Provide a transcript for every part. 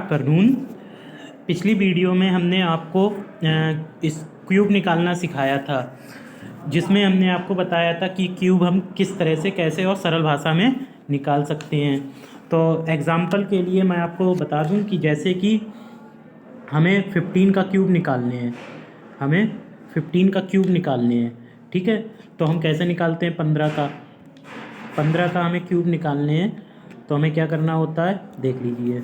कर दूँ। पिछली वीडियो में हमने आपको इस क्यूब निकालना सिखाया था, जिसमें हमने आपको बताया था कि क्यूब हम किस तरह से कैसे और सरल भाषा में निकाल सकते हैं। तो एग्ज़ाम्पल के लिए मैं आपको बता दूं कि जैसे कि हमें 15 का क्यूब निकालने हैं, ठीक है। तो हम कैसे निकालते हैं 15 का हमें क्यूब निकालने हैं, तो हमें क्या करना होता है देख लीजिए।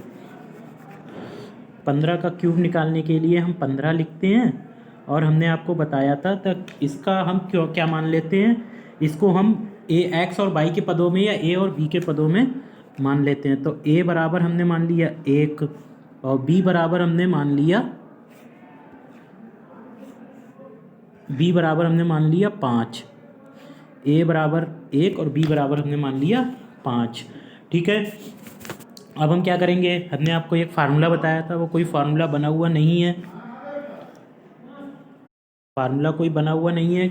15 का क्यूब निकालने के लिए हम 15 लिखते हैं, और हमने आपको बताया था तक इसका हम क्या मान लेते हैं, इसको हम एक्स और वाई के पदों में या ए और बी के पदों में मान लेते हैं। तो ए बराबर हमने मान लिया 1 और बी बराबर हमने मान लिया 5। ए बराबर 1 और बी बराबर हमने मान लिया 5, ठीक है। अब हम क्या करेंगे, हमने आपको एक फार्मूला बताया था, वो कोई फार्मूला बना हुआ नहीं है,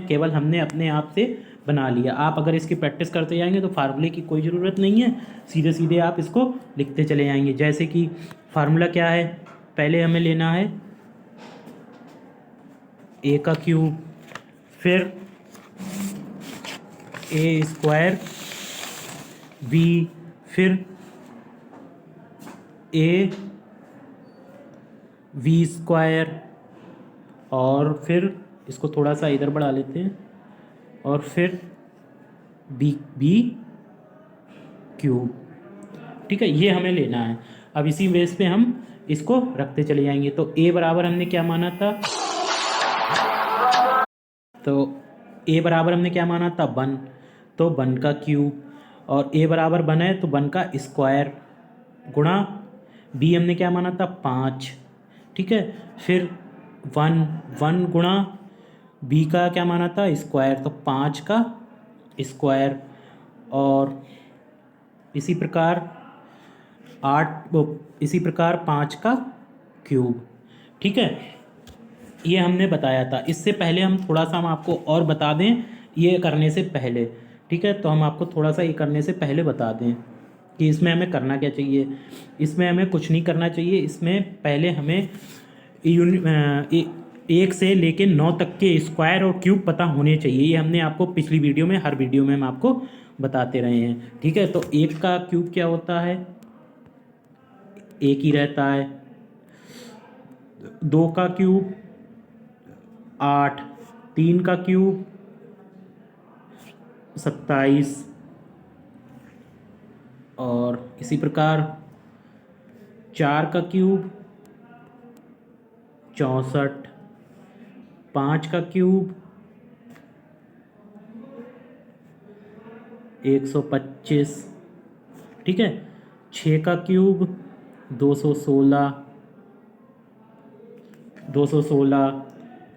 केवल हमने अपने आप से बना लिया। आप अगर इसकी प्रैक्टिस करते जाएंगे तो फार्मूले की कोई ज़रूरत नहीं है, सीधे सीधे आप इसको लिखते चले जाएंगे। जैसे कि फार्मूला क्या है, पहले हमें लेना है ए का क्यूब, फिर ए स्क्वायर बी, फिर ए वी स्क्वायर, और फिर इसको थोड़ा सा इधर बढ़ा लेते हैं, और फिर बी क्यूब, ठीक है। ये हमें लेना है। अब इसी बेस पे हम इसको रखते चले जाएंगे। तो ए बराबर हमने क्या माना था, वन, तो वन का क्यूब, और ए बराबर वन है तो वन का स्क्वायर, गुणा बी हमने क्या माना था 5, ठीक है। फिर वन गुणा बी का क्या माना था स्क्वायर, तो 5 का स्क्वायर, और इसी प्रकार 5 का क्यूब, ठीक है। ये हमने बताया था। इससे पहले हम थोड़ा सा हम आपको और बता दें ये करने से पहले, ठीक है। तो हम आपको थोड़ा सा ये करने से पहले बता दें कि इसमें हमें करना क्या चाहिए। इसमें हमें कुछ नहीं करना चाहिए। इसमें पहले हमें 1 से लेके 9 तक के स्क्वायर और क्यूब पता होने चाहिए। ये हमने आपको पिछली वीडियो में, हर वीडियो में हम आपको बताते रहे हैं, ठीक है। तो 1 का क्यूब क्या होता है, 1 ही रहता है। 2 का क्यूब 8, 3 का क्यूब 27, और इसी प्रकार 4 का क्यूब 64, 5 का क्यूब 125, ठीक है। 6 का क्यूब 216,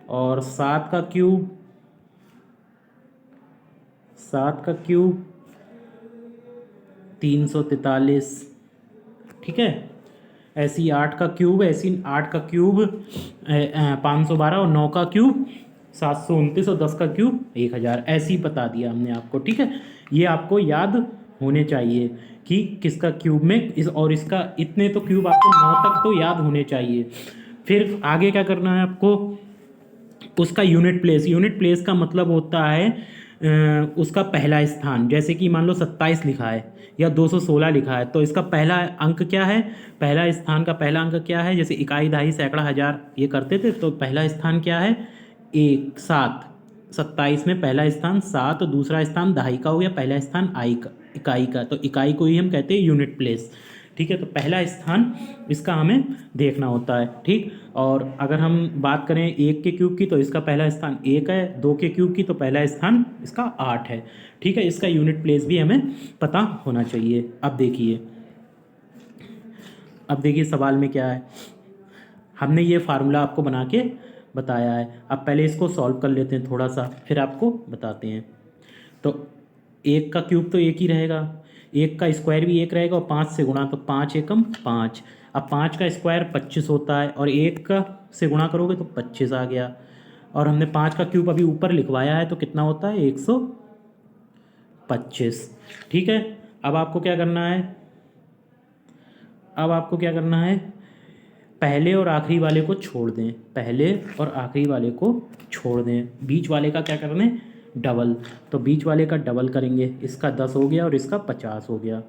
और 7 का क्यूब 343, ठीक है। ऐसी 8 का क्यूब 512, और 9 का क्यूब 729, और 10 का क्यूब 1000, ऐसे ही बता दिया हमने आपको, ठीक है। ये आपको याद होने चाहिए कि किसका क्यूब में और इसका इतने तो क्यूब आपको 9 तक तो याद होने चाहिए। फिर आगे क्या करना है आपको, उसका यूनिट प्लेस का मतलब होता है उसका पहला स्थान। जैसे कि मान लो 27 लिखा है या 216 लिखा है, तो इसका पहला अंक क्या है, पहला स्थान का पहला अंक क्या है। जैसे इकाई, दहाई, सैकड़ा, हजार ये करते थे, तो पहला स्थान क्या है 1, 7। 27 में पहला स्थान 7, दूसरा स्थान दहाई का हो गया, पहला स्थान इकाई का, तो इकाई को ही हम कहते हैं यूनिट प्लेस, ठीक है। तो पहला स्थान इसका हमें देखना होता है, ठीक। और अगर हम बात करें 1 के क्यूब की, तो इसका पहला स्थान 1 है। 2 के क्यूब की तो पहला स्थान इसका 8 है, ठीक है। इसका यूनिट प्लेस भी हमें पता होना चाहिए। अब देखिए सवाल में क्या है, हमने ये फार्मूला आपको बना के बताया है। अब पहले इसको सॉल्व कर लेते हैं थोड़ा सा, फिर आपको बताते हैं। तो 1 का क्यूब तो 1 ही रहेगा, 1 का स्क्वायर भी 1 रहेगा, और 5 से गुणा, तो 5 एकम 5। अब 5 का स्क्वायर 25 होता है, और 1 का से गुणा करोगे तो 25 आ गया। और हमने 5 का क्यूब अभी ऊपर लिखवाया है, तो कितना होता है 125, ठीक है। अब आपको क्या करना है, पहले और आखिरी वाले को छोड़ दें, पहले और आखिरी वाले को छोड़ दें, बीच वाले का क्या करना है, डबल। तो बीच वाले का डबल करेंगे, इसका 10 हो गया और इसका 50 हो गया,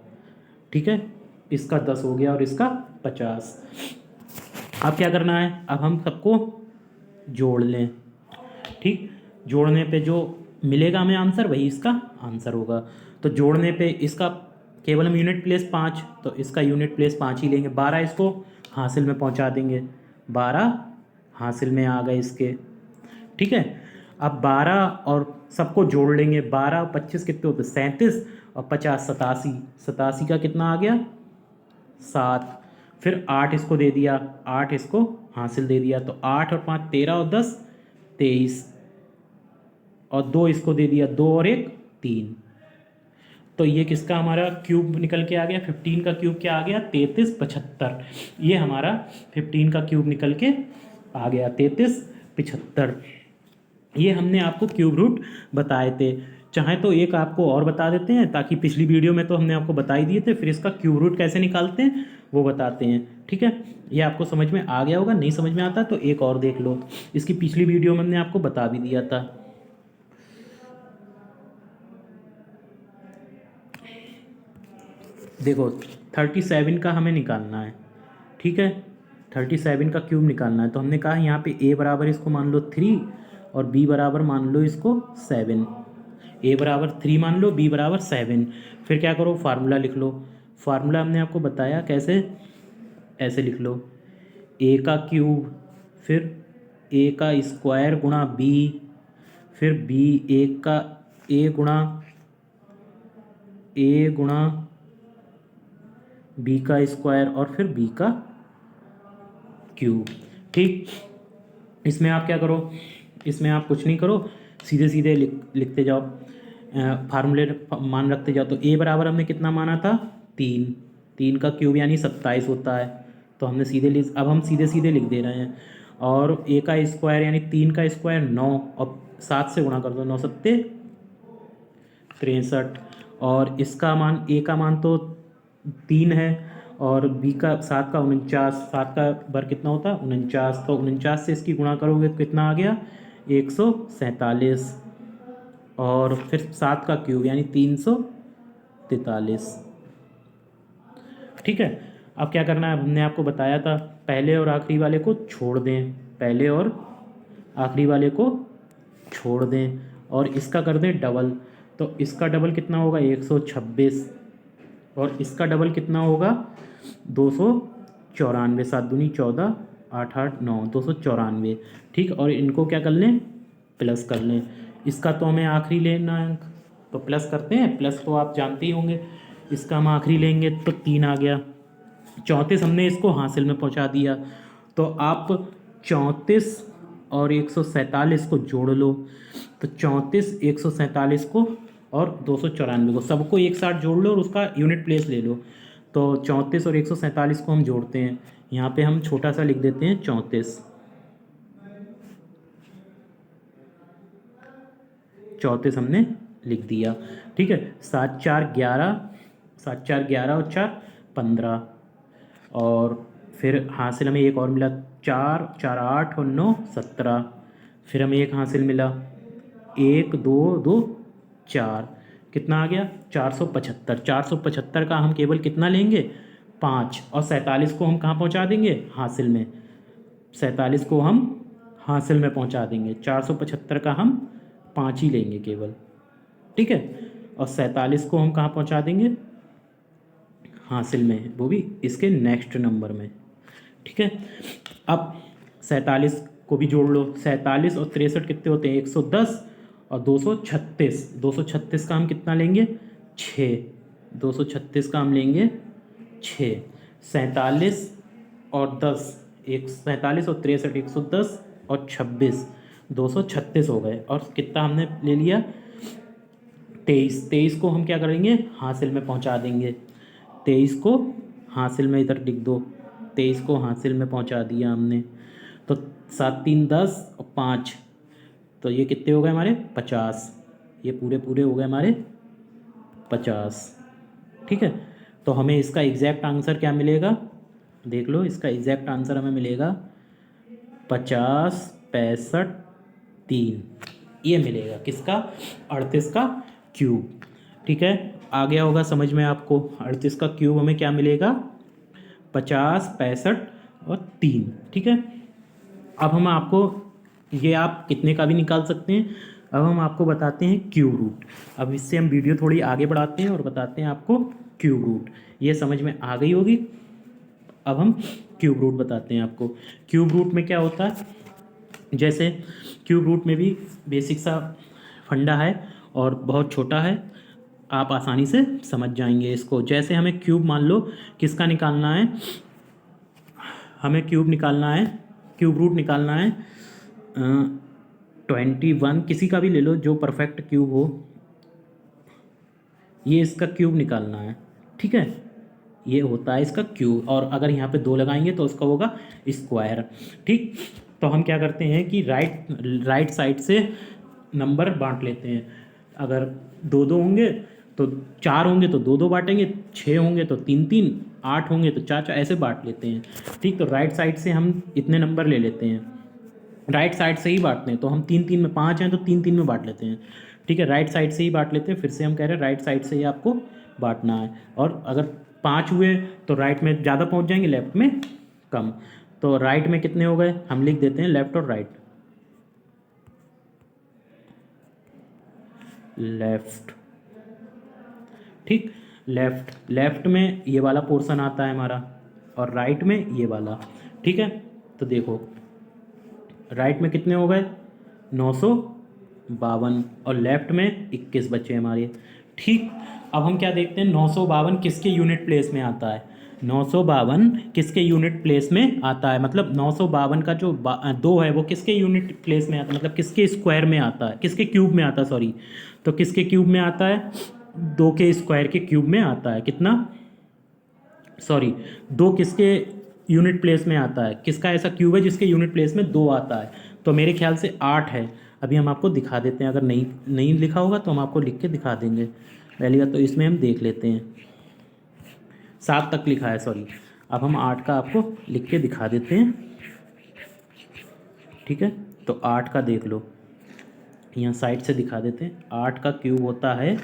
ठीक है, इसका 10 हो गया और इसका 50। अब क्या करना है, अब हम सबको जोड़ लें, ठीक। जोड़ने पे जो मिलेगा हमें आंसर वही इसका आंसर होगा। तो जोड़ने पे इसका केवल हम यूनिट प्लेस 5, तो इसका यूनिट प्लेस 5 ही लेंगे। 12 इसको हासिल में पहुंचा देंगे, 12 हासिल में आ गए इसके, ठीक है। अब 12 और सबको जोड़ लेंगे, 12 और 25 कितने होते, 37 और 50 87, 87 का कितना आ गया, 7। फिर 8 इसको दे दिया, 8 इसको हासिल दे दिया, तो 8 और 5 13 और 10 23, और 2 इसको दे दिया, 2 और 1 3। तो ये किसका हमारा क्यूब निकल के आ गया, 15 का क्यूब क्या आ गया, 33 75। ये हमारा 15 का क्यूब निकल के आ गया 33 75। ये हमने आपको क्यूब रूट बताए थे। चाहे तो एक आपको और बता देते हैं, ताकि पिछली वीडियो में तो हमने आपको बता ही दिए थे, फिर इसका क्यूब रूट कैसे निकालते हैं वो बताते हैं, ठीक है। ये आपको समझ में आ गया होगा, नहीं समझ में आता तो एक और देख लो, इसकी पिछली वीडियो में हमने आपको बता भी दिया था। देखो 37 का हमें निकालना है, ठीक है, 37 का क्यूब निकालना है। तो हमने कहा यहाँ पे a बराबर इसको मान लो 3 और b बराबर मान लो इसको 7। a बराबर 3 मान लो, b बराबर 7। फिर क्या करो, फार्मूला लिख लो। फार्मूला हमने आपको बताया कैसे, ऐसे लिख लो, a का क्यूब, फिर a का स्क्वायर गुणा b, फिर b a का a गुणा b का स्क्वायर, और फिर b का क्यूब, ठीक। इसमें आप क्या करो, इसमें आप कुछ नहीं करो, सीधे सीधे लिखते जाओ, फार्मूले मान रखते जाओ। तो a बराबर हमने कितना माना था, 3, 3 का क्यूब यानी 27 होता है। तो हमने सीधे अब हम सीधे सीधे लिख दे रहे हैं। और a का स्क्वायर यानी 3 का स्क्वायर 9, और 7 से गुणा कर दो, 9 सत्ते 63। और इसका मान, a का मान तो 3 है, और b का 7 का 49, 7 का बर कितना होता है 49, तो 49 से इसकी गुणा करोगे तो कितना आ गया 147, और फिर 7 का क्यूब यानी 343, ठीक है। अब क्या करना है, हमने आपको बताया था पहले और आखिरी वाले को छोड़ दें, पहले और आखिरी वाले को छोड़ दें, और इसका कर दें डबल। तो इसका डबल कितना होगा 126, और इसका डबल कितना होगा 294, 7 दूनी 14, 8 8 9, 294, ठीक। और इनको क्या कर लें, प्लस कर लें। इसका तो हमें आखिरी लेना है, तो प्लस करते हैं, प्लस तो आप जानते ही होंगे, इसका हम आखिरी लेंगे तो 3 आ गया। 34 हमने इसको हासिल में पहुंचा दिया। तो आप 34 और 147 को जोड़ लो, तो 34 147 को और 294 को, सबको एक साथ जोड़ लो और उसका यूनिट प्लेस ले लो। तो 34 और 147 को हम जोड़ते हैं, यहाँ पे हम छोटा सा लिख देते हैं 34, 34 हमने लिख दिया, ठीक है। 7 4 11, 7 4 11 और 4 15, और फिर हासिल हमें एक और मिला 4 4 8 और 9 17, फिर हमें एक हासिल मिला 1 2 2 4, कितना आ गया 475। 475 का हम केवल कितना लेंगे 5, और 47 को हम कहाँ पहुँचा देंगे हासिल में, 47 को हम हासिल में पहुँचा देंगे। 475 का हम 5 ही लेंगे केवल, ठीक है। और 47 को हम कहाँ पहुँचा देंगे हासिल में, वो भी इसके नेक्स्ट नंबर में, ठीक है। अब 47 को भी जोड़ लो, 47 और 63 कितने होते हैं 110, और 236, 236 का हम कितना लेंगे 6, 236 का हम लेंगे 6। 47 और 10, 47 और 63 110 और 26 236 हो गए, और कितना हमने ले लिया 23। 23 को हम क्या करेंगे हासिल में पहुंचा देंगे, 23 को हासिल में इधर लिख दो, 23 को हासिल में पहुंचा दिया हमने। तो 7 3 10 और 5, तो ये कितने हो गए हमारे 50, ये पूरे पूरे हो गए हमारे 50, ठीक है। तो हमें इसका एग्जैक्ट आंसर क्या मिलेगा देख लो, इसका एग्जैक्ट आंसर हमें मिलेगा 50, 65, 3। ये मिलेगा किसका? 38 का क्यूब। ठीक है, आ गया होगा समझ में आपको। 38 का क्यूब हमें क्या मिलेगा? 50, 65 और 3। ठीक है, अब हम आपको, ये आप कितने का भी निकाल सकते हैं। अब हम आपको बताते हैं क्यूब रूट। अब इससे हम वीडियो थोड़ी आगे बढ़ाते हैं और बताते हैं आपको क्यूब रूट। ये समझ में आ गई होगी। अब हम क्यूब रूट बताते हैं आपको। क्यूब रूट में क्या होता है, जैसे क्यूब रूट में भी बेसिक सा फंडा है और बहुत छोटा है, आप आसानी से समझ जाएंगे इसको। जैसे हमें क्यूब, मान लो किसका निकालना है, हमें क्यूब निकालना है, क्यूब रूट निकालना है 21, किसी का भी ले लो जो परफेक्ट क्यूब हो, ये इसका क्यूब निकालना है। ठीक है, ये होता है इसका क्यूब, और अगर यहाँ पे 2 लगाएंगे तो उसका होगा स्क्वायर। ठीक, तो हम क्या करते हैं कि राइट साइड से नंबर बांट लेते हैं। अगर 2 होंगे तो 4 होंगे तो 2 बांटेंगे, 6 होंगे तो 3, 8 होंगे तो 4, ऐसे बांट लेते हैं। ठीक, तो राइट साइड से हम इतने नंबर ले लेते हैं, राइट साइड से ही बांटते हैं। तो हम 3 में 5 हैं तो 3 में बांट लेते हैं। ठीक है, राइट साइड से ही बांट लेते हैं। फिर से हम कह रहे हैं राइट साइड से ही आपको बांटना है। और अगर 5 हुए तो राइट में ज़्यादा पहुंच जाएंगे, लेफ्ट में कम। तो राइट में कितने हो गए, हम लिख देते हैं लेफ्ट और राइट। लेफ्ट, ठीक, लेफ्ट में ये वाला पोर्शन आता है हमारा और राइट में ये वाला। ठीक है, तो देखो राइट में कितने हो गए 952 और लेफ्ट में 21 बचे हमारे। ठीक, अब हम क्या देखते हैं 952 किसके यूनिट प्लेस में आता है। 952 किसके यूनिट प्लेस में आता है, मतलब 952 का जो 2 है वो किसके यूनिट प्लेस में आता है, मतलब किसके स्क्वायर में आता है, किसके क्यूब में आता है, सॉरी। तो किसके क्यूब में आता है, 2 के स्क्वायर के क्यूब में आता है। कितना, सॉरी, 2 किसके यूनिट प्लेस में आता है, किसका ऐसा क्यूब है जिसके यूनिट प्लेस में 2 आता है। तो मेरे ख्याल से 8 है। अभी हम आपको दिखा देते हैं, अगर नहीं लिखा होगा तो हम आपको लिख के दिखा देंगे। पहली बात तो इसमें हम देख लेते हैं, 7 तक लिखा है, सॉरी। अब हम 8 का आपको लिख के दिखा देते हैं। ठीक है, तो 8 का देख लो, यहाँ साइड से दिखा देते हैं। 8 का क्यूब होता है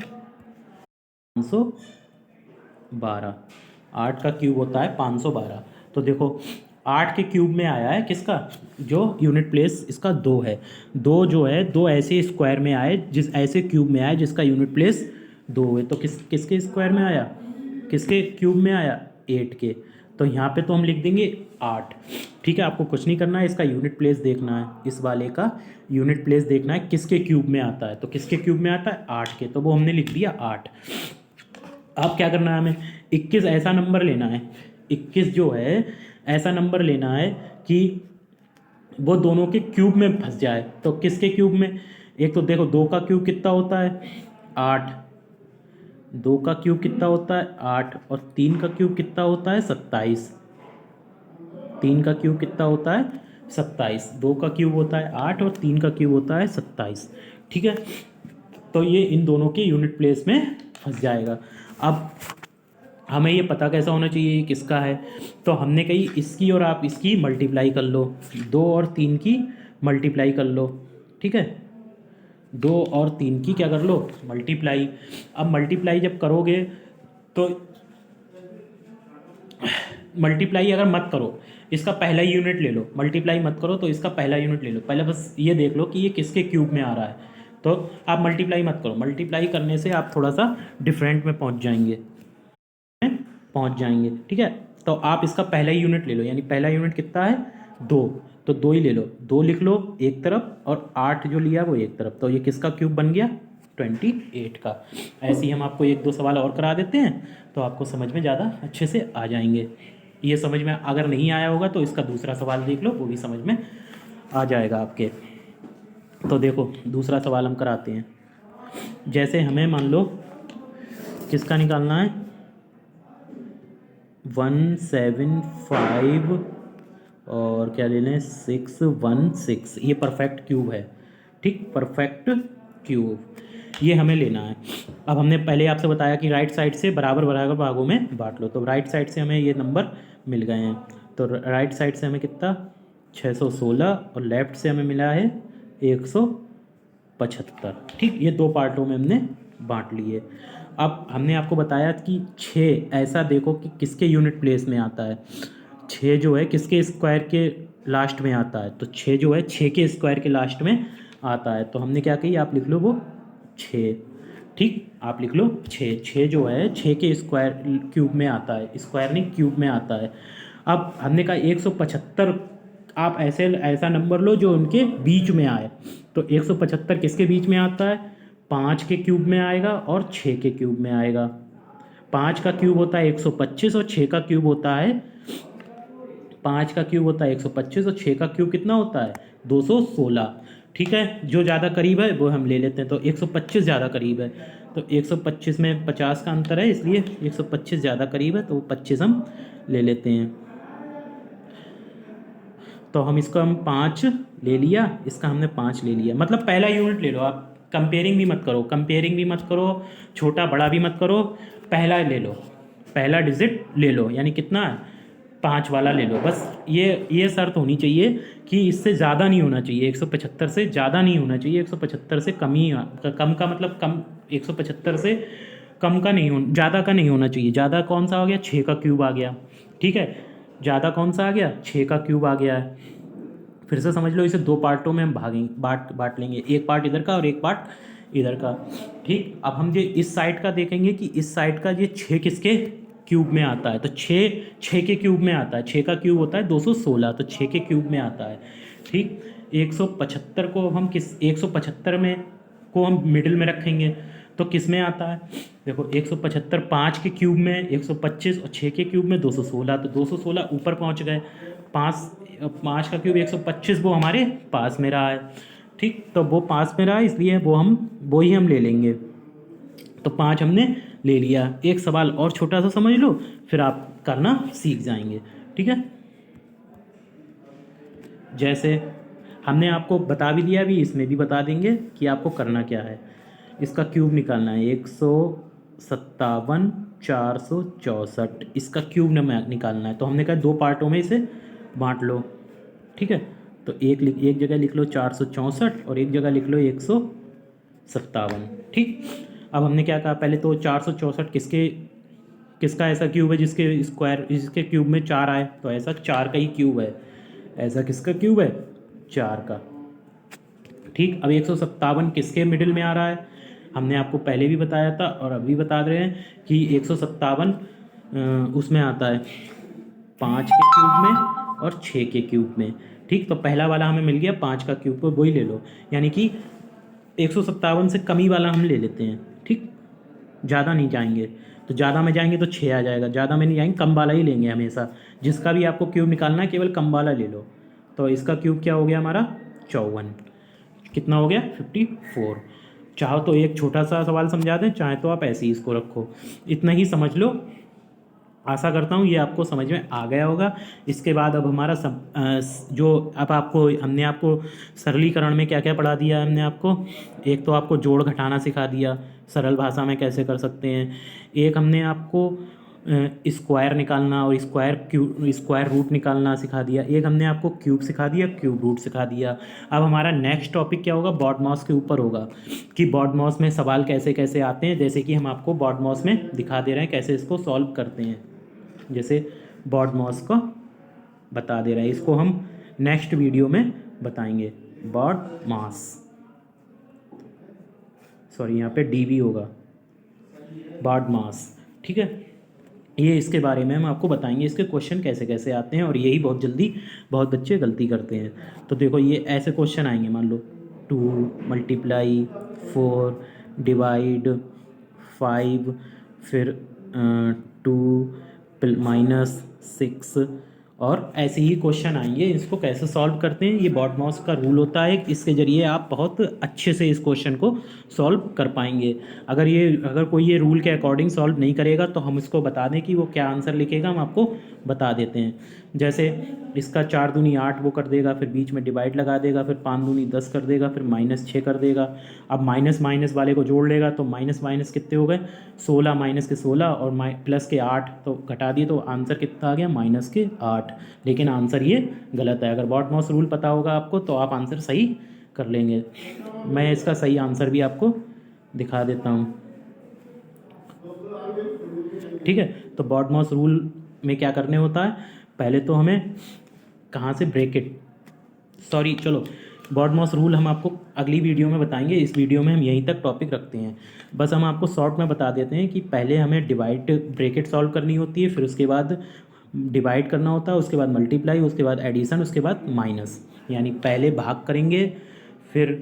512। 8 का क्यूब होता है 512। तो देखो 8 के क्यूब में आया है किसका, जो यूनिट प्लेस इसका 2 है। 2 जो है, 2 ऐसे स्क्वायर में आए, जिस ऐसे क्यूब में आए जिसका यूनिट प्लेस 2 है। तो किसके स्क्वायर में आया, किसके क्यूब में आया, 8 के। तो यहाँ पे तो हम लिख देंगे 8। ठीक है, आपको कुछ नहीं करना है, इसका यूनिट प्लेस देखना है, इस वाले का यूनिट प्लेस देखना है किसके क्यूब में आता है। तो किसके क्यूब में आता है, 8 के, तो वो हमने लिख दिया 8। अब क्या करना है, हमें 21 ऐसा नंबर लेना है, 21 जो है ऐसा नंबर लेना है कि वो दोनों के क्यूब में फंस जाए। तो किसके क्यूब में, एक तो देखो 2 का क्यूब कितना होता है 8, 2 का क्यूब कितना होता है 8, और 3 का क्यूब कितना होता है 27। 3 का क्यूब कितना होता है 27। 2 का क्यूब होता है 8 और 3 का क्यूब होता है 27। ठीक है, तो ये इन दोनों के यूनिट प्लेस में फंस जाएगा। अब हमें ये पता कैसा होना चाहिए ये किसका है, तो हमने कही इसकी और आप इसकी मल्टीप्लाई कर लो, 2 और 3 की मल्टीप्लाई कर लो। ठीक है, 2 और 3 की क्या कर लो, मल्टीप्लाई। अब मल्टीप्लाई जब करोगे तो मल्टीप्लाई अगर मत करो, इसका पहला यूनिट ले लो, मल्टीप्लाई मत करो तो इसका पहला यूनिट ले लो। पहले बस ये देख लो कि ये किसके क्यूब में आ रहा है। तो आप मल्टीप्लाई मत करो, मल्टीप्लाई करने से आप थोड़ा सा डिफरेंट में पहुंच जाएंगे। ठीक है, तो आप इसका पहला यूनिट ले लो, यानी पहला यूनिट कितना है 2, तो 2 ही ले लो, 2 लिख लो एक तरफ, और 8 जो लिया वो एक तरफ। तो ये किसका क्यूब बन गया 28 का। ऐसे ही हम आपको 1-2 सवाल और करा देते हैं तो आपको समझ में ज़्यादा अच्छे से आ जाएंगे। ये समझ में अगर नहीं आया होगा तो इसका दूसरा सवाल देख लो, वो भी समझ में आ जाएगा आपके। तो देखो दूसरा सवाल हम कराते हैं। जैसे हमें मान लो किसका निकालना है 175 और क्या ले लें 616, ये परफेक्ट क्यूब है। ठीक, परफेक्ट क्यूब ये हमें लेना है। अब हमने पहले आपसे बताया कि राइट साइड से बराबर बराबर भागों में बांट लो, तो राइट साइड से हमें ये नंबर मिल गए हैं। तो राइट साइड से हमें कितना 616 और लेफ़्ट से हमें मिला है 175। ठीक, ये दो पार्टों में हमने बांट लिए। अब हमने आपको बताया कि 6 ऐसा देखो कि किसके यूनिट प्लेस में आता है। 6 जो है किसके स्क्वायर के लास्ट में आता है, तो 6 जो है 6 के स्क्वायर के लास्ट में आता है। तो हमने क्या कही, आप लिख लो वो 6। ठीक, आप लिख लो 6। 6 जो है 6 के स्क्वायर क्यूब में आता है, स्क्वायर नहीं क्यूब में आता है। अब हमने कहा 175, आप ऐसा नंबर लो जो उनके बीच में आए। तो 175 किसके बीच में आता है, 5 के क्यूब में आएगा और 6 के क्यूब में आएगा। 5 का क्यूब होता है 125 और 6 का क्यूब होता है 5 का क्यूब होता है 125 और 6 का क्यूब कितना होता है 216। ठीक है, जो ज़्यादा करीब है वो हम ले लेते हैं। तो 125 ज़्यादा करीब है, तो 125 में 50 का अंतर है, इसलिए 125 ज़्यादा करीब है, तो 25 हम ले लेते हैं। तो हम इसको हम 5 ले लिया, इसका हमने 5 ले लिया। मतलब पहला यूनिट ले लो आप, कंपेयरिंग भी मत करो, छोटा बड़ा भी मत करो, पहला ले लो, पहला डिजिट ले लो, यानी कितना है 5 वाला ले लो। बस ये शर्त होनी चाहिए कि इससे ज़्यादा नहीं होना चाहिए, 175 से ज़्यादा नहीं होना चाहिए, 175 से कम ही, कम का मतलब कम, 175 से कम का नहीं हो, ज़्यादा का नहीं होना चाहिए। ज़्यादा कौन सा आ गया, 6 का क्यूब आ गया। ठीक है, ज़्यादा कौन सा आ गया, 6 का क्यूब आ गया है। फिर से समझ लो, इसे दो पार्टों में हम बांट लेंगे, एक पार्ट इधर का और एक पार्ट इधर का। ठीक, अब हम ये इस साइड का देखेंगे कि इस साइड का ये 6 किसके क्यूब में आता है। तो 6 के क्यूब में आता है, 6 का क्यूब होता है 216, तो 6 के क्यूब में आता है। ठीक, 175 को हम 175 में को हम मिडिल में रखेंगे, तो किस में आता है, देखो 175 5 के क्यूब में 125 और 6 के क्यूब में 216, तो 216 ऊपर पहुंच गए। 5 का क्यूब 125 वो हमारे पास में रहा है। ठीक, तो वो पास में रहा है, इसलिए वो ही हम ले लेंगे। तो 5 हमने ले लिया। एक सवाल और छोटा सा समझ लो, फिर आप करना सीख जाएंगे। ठीक है, जैसे हमने आपको बता भी दिया, अभी इसमें भी बता देंगे कि आपको करना क्या है। इसका क्यूब निकालना है 157 464, इसका क्यूब निकालना है। तो हमने कहा दो पार्टों में इसे बांट लो। ठीक है, तो एक जगह लिख लो 464 और एक जगह लिख लो 157। ठीक, अब हमने क्या कहा, पहले तो 464 किसका ऐसा क्यूब है जिसके क्यूब में 4 आए, तो ऐसा 4 का ही क्यूब है। ऐसा किसका क्यूब है, 4 का। ठीक, अब 157 किसके मिडिल में आ रहा है, हमने आपको पहले भी बताया था और अभी बता रहे हैं कि 157 उसमें आता है 5 के क्यूब में और 6 के क्यूब में। ठीक, तो पहला वाला हमें मिल गया 5 का क्यूब, तो वही ले लो, यानी कि 157 से कम ही वाला हम ले लेते हैं। ठीक, ज़्यादा नहीं जाएंगे, तो ज़्यादा में जाएंगे तो 6 आ जाएगा, ज़्यादा में नहीं जाएंगे, कम वाला ही लेंगे हमेशा। जिसका भी आपको क्यूब निकालना है केवल कम वाला ले लो। तो इसका क्यूब क्या हो गया हमारा 54, कितना हो गया 54। चाहो तो एक छोटा सा सवाल समझा दें, चाहे तो आप ऐसे ही इसको रखो, इतना ही समझ लो। आशा करता हूँ ये आपको समझ में आ गया होगा। इसके बाद अब हमारा हमने आपको सरलीकरण में क्या क्या पढ़ा दिया हमने आपको, एक तो आपको जोड़ घटाना सिखा दिया सरल भाषा में कैसे कर सकते हैं। एक हमने आपको स्क्वायर निकालना और स्क्वायर रूट निकालना सिखा दिया। एक हमने आपको क्यूब सिखा दिया, क्यूब रूट सिखा दिया। अब हमारा नेक्स्ट टॉपिक क्या होगा, बॉड मॉस के ऊपर होगा कि बॉड मॉस में सवाल कैसे कैसे आते हैं, जैसे कि हम आपको बॉड मॉस में दिखा दे रहे हैं कैसे इसको सॉल्व करते हैं। जैसे बॉड मॉस को बता दे रहे हैं, इसको हम नेक्स्ट वीडियो में बताएंगे। बॉड मॉस, सॉरी यहाँ पे डी भी होगा, बॉड मॉस। ठीक है, ये इसके बारे में हम आपको बताएंगे, इसके क्वेश्चन कैसे कैसे आते हैं, और यही बहुत जल्दी बहुत बच्चे गलती करते हैं। तो देखो ये ऐसे क्वेश्चन आएंगे, मान लो 2 × 4 डिवाइड 5, फिर 2 -6, और ऐसे ही क्वेश्चन आएंगे। इसको कैसे सॉल्व करते हैं, ये बॉड मॉस का रूल होता है, इसके ज़रिए आप बहुत अच्छे से इस क्वेश्चन को सॉल्व कर पाएंगे। अगर कोई ये रूल के अकॉर्डिंग सॉल्व नहीं करेगा तो हम इसको बता दें कि वो क्या आंसर लिखेगा, हम आपको बता देते हैं। जैसे इसका 4 दूनी 8 वो कर देगा, फिर बीच में डिवाइड लगा देगा, फिर 5 दूनी 10 कर देगा, फिर -6 कर देगा। अब माइनस माइनस वाले को जोड़ लेगा तो माइनस माइनस कितने हो गए 16, माइनस के 16 और प्लस के 8 तो घटा दिए, तो आंसर कितना आ गया -8। लेकिन आंसर ये गलत है। अगर बॉड मॉस रूल पता होगा आपको तो आप आंसर सही कर लेंगे। मैं इसका सही आंसर भी आपको दिखा देता हूँ, ठीक है। तो बॉड मॉस रूल में क्या करने होता है, पहले तो हमें कहाँ से ब्रैकेट, सॉरी चलो बॉड मॉस रूल हम आपको अगली वीडियो में बताएंगे। इस वीडियो में हम यहीं तक टॉपिक रखते हैं। बस हम आपको शॉर्ट में बता देते हैं कि पहले हमें डिवाइड ब्रैकेट सॉल्व करनी होती है, फिर उसके बाद डिवाइड करना होता है, उसके बाद मल्टीप्लाई, उसके बाद एडिशन, उसके बाद माइनस। यानी पहले भाग करेंगे, फिर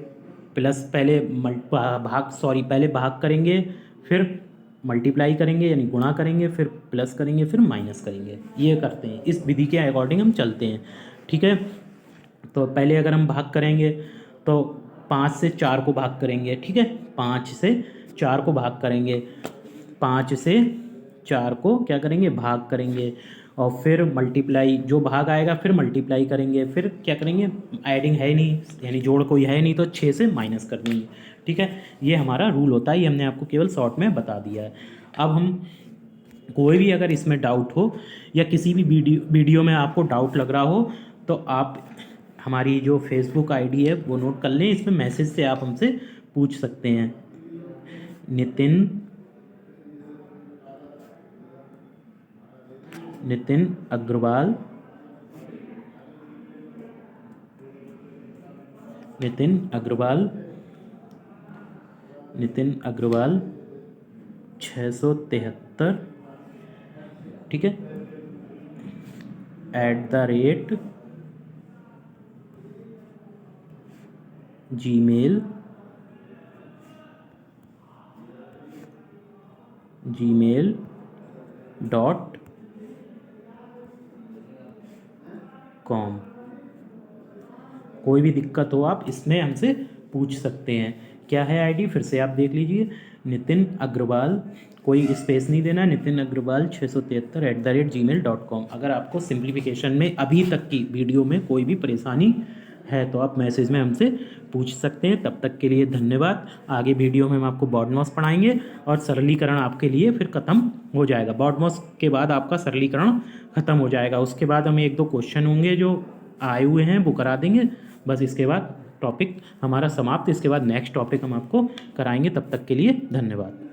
प्लस, पहले भाग करेंगे, फिर मल्टीप्लाई करेंगे यानी गुणा करेंगे, फिर प्लस करेंगे, फिर माइनस करेंगे। ये करते हैं, इस विधि के अकॉर्डिंग हम चलते हैं, ठीक है। तो पहले अगर हम भाग करेंगे तो 5 से 4 को भाग करेंगे, ठीक है। 5 से 4 को भाग करेंगे, 5 से 4 को क्या करेंगे भाग करेंगे, और फिर मल्टीप्लाई, जो भाग आएगा फिर मल्टीप्लाई करेंगे, फिर क्या करेंगे, एडिंग है नहीं यानी जोड़ कोई है नहीं तो 6 से माइनस कर देंगे, ठीक है। ये हमारा रूल होता है, ये हमने आपको केवल शॉर्ट में बता दिया है। अब हम कोई भी अगर इसमें डाउट हो या किसी भी वीडियो में आपको डाउट लग रहा हो तो आप हमारी जो फेसबुक आईडी है वो नोट कर लें, इसमें मैसेज से आप हमसे पूछ सकते हैं। नितिन अग्रवाल, नितिन अग्रवाल 673, ठीक है, gmail.com। कोई भी दिक्कत हो आप इसमें हमसे पूछ सकते हैं। क्या है आईडी, फिर से आप देख लीजिए, नितिन अग्रवाल, कोई स्पेस नहीं देना, नितिन अग्रवाल 673@gmail.com। अगर आपको सिंप्लीफिकेशन में अभी तक की वीडियो में कोई भी परेशानी है तो आप मैसेज में हमसे पूछ सकते हैं। तब तक के लिए धन्यवाद। आगे वीडियो में हम आपको बॉड मॉस पढ़ाएंगे और सरलीकरण आपके लिए फिर ख़त्म हो जाएगा। बॉड मॉस के बाद आपका सरलीकरण ख़त्म हो जाएगा। उसके बाद हमें 1-2 क्वेश्चन होंगे जो आए हुए हैं वो करा देंगे, बस इसके बाद टॉपिक हमारा समाप्त। इसके बाद नेक्स्ट टॉपिक हम आपको कराएंगे। तब तक के लिए धन्यवाद।